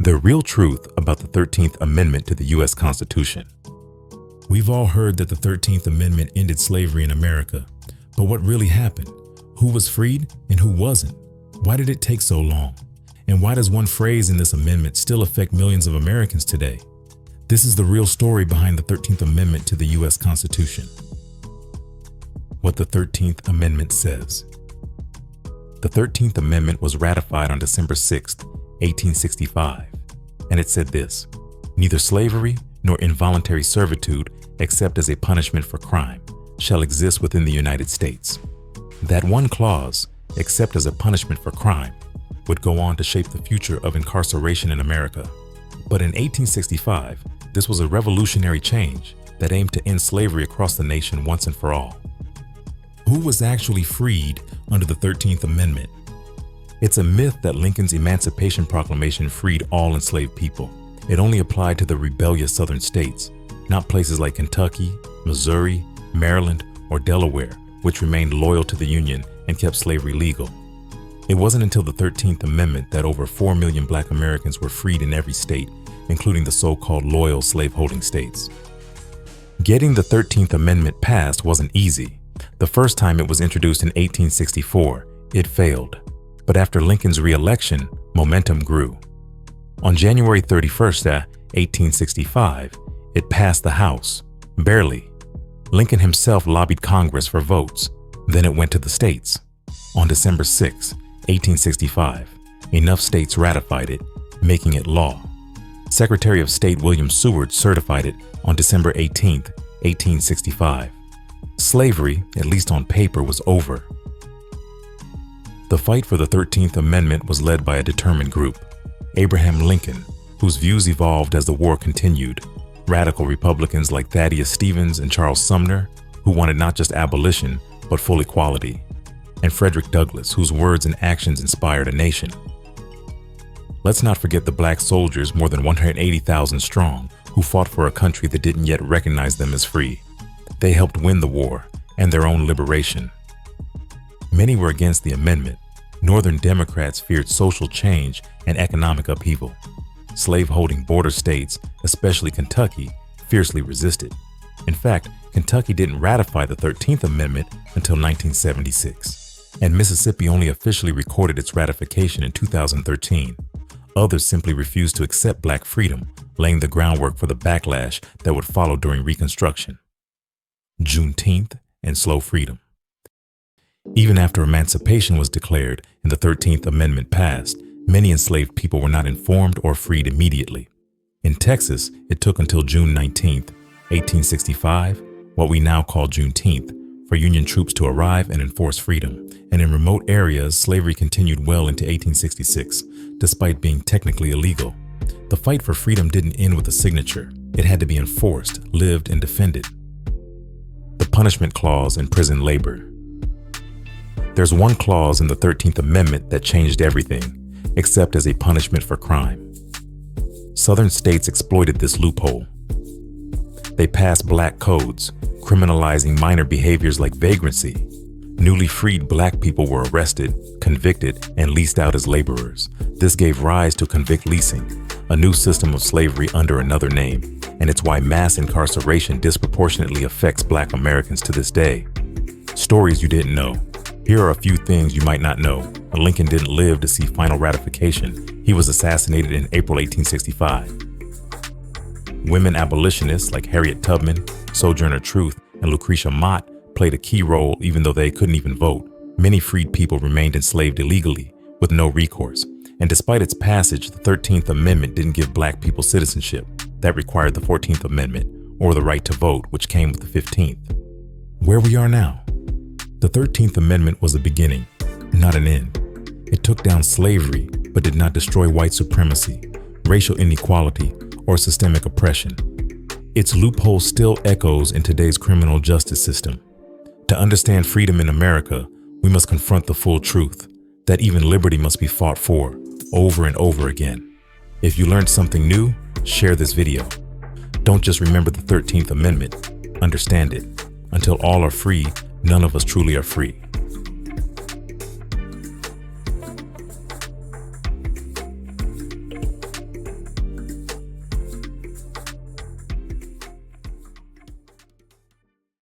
The real truth about the 13th Amendment to the U.S. Constitution. We've all heard that the 13th Amendment ended slavery in America, but what really happened? Who was freed and who wasn't? Why did it take so long? And why does one phrase in this amendment still affect millions of Americans today? This is the real story behind the 13th Amendment to the U.S. Constitution. What the 13th Amendment says. The 13th Amendment was ratified on December 6, 1865, and it said this: neither slavery nor involuntary servitude, except as a punishment for crime, shall exist within the United States. That one clause, except as a punishment for crime, would go on to shape the future of incarceration in America. But in 1865, this was a revolutionary change that aimed to end slavery across the nation once and for all. Who was actually freed under the 13th Amendment? It's a myth that Lincoln's Emancipation Proclamation freed all enslaved people. It only applied to the rebellious southern states, not places like Kentucky, Missouri, Maryland, or Delaware, which remained loyal to the Union and kept slavery legal. It wasn't until the 13th Amendment that over 4 million Black Americans were freed in every state, including the so-called loyal slaveholding states. Getting the 13th Amendment passed wasn't easy. The first time it was introduced in 1864, it failed. But after Lincoln's re-election, momentum grew. On January 31st, 1865, it passed the House, barely. Lincoln himself lobbied Congress for votes. Then it went to the states. On December 6, 1865, enough states ratified it, making it law. Secretary of State William Seward certified it on December 18, 1865. Slavery, at least on paper, was over. The fight for the 13th Amendment was led by a determined group: Abraham Lincoln, whose views evolved as the war continued, radical Republicans like Thaddeus Stevens and Charles Sumner, who wanted not just abolition, but full equality, and Frederick Douglass, whose words and actions inspired a nation. Let's not forget the Black soldiers, more than 180,000 strong, who fought for a country that didn't yet recognize them as free. They helped win the war and their own liberation. Many were against the amendment. Northern Democrats feared social change and economic upheaval. Slave-holding border states, especially Kentucky, fiercely resisted. In fact, Kentucky didn't ratify the 13th Amendment until 1976, and Mississippi only officially recorded its ratification in 2013. Others simply refused to accept Black freedom, laying the groundwork for the backlash that would follow during Reconstruction. Juneteenth and slow freedom. Even after emancipation was declared and the 13th Amendment passed, many enslaved people were not informed or freed immediately. In Texas, it took until June 19, 1865, what we now call Juneteenth, for Union troops to arrive and enforce freedom. And in remote areas, slavery continued well into 1866, despite being technically illegal. The fight for freedom didn't end with a signature. It had to be enforced, lived, and defended. The punishment clause in prison labor. There's one clause in the 13th Amendment that changed everything, except as a punishment for crime. Southern states exploited this loophole. They passed Black codes, criminalizing minor behaviors like vagrancy. Newly freed Black people were arrested, convicted, and leased out as laborers. This gave rise to convict leasing, a new system of slavery under another name, and it's why mass incarceration disproportionately affects Black Americans to this day. Stories you didn't know. Here are a few things you might not know. Lincoln didn't live to see final ratification. He was assassinated in April 1865. Women abolitionists like Harriet Tubman, Sojourner Truth, and Lucretia Mott played a key role even though they couldn't even vote. Many freed people remained enslaved illegally with no recourse. And despite its passage, the 13th Amendment didn't give Black people citizenship. That required the 14th Amendment, or the right to vote, which came with the 15th. Where we are now. The 13th Amendment was a beginning, not an end. It took down slavery, but did not destroy white supremacy, racial inequality, or systemic oppression. Its loophole still echoes in today's criminal justice system. To understand freedom in America, we must confront the full truth, that even liberty must be fought for, over and over again. If you learned something new, share this video. Don't just remember the 13th Amendment, understand it. Until all are free, none of us truly are free.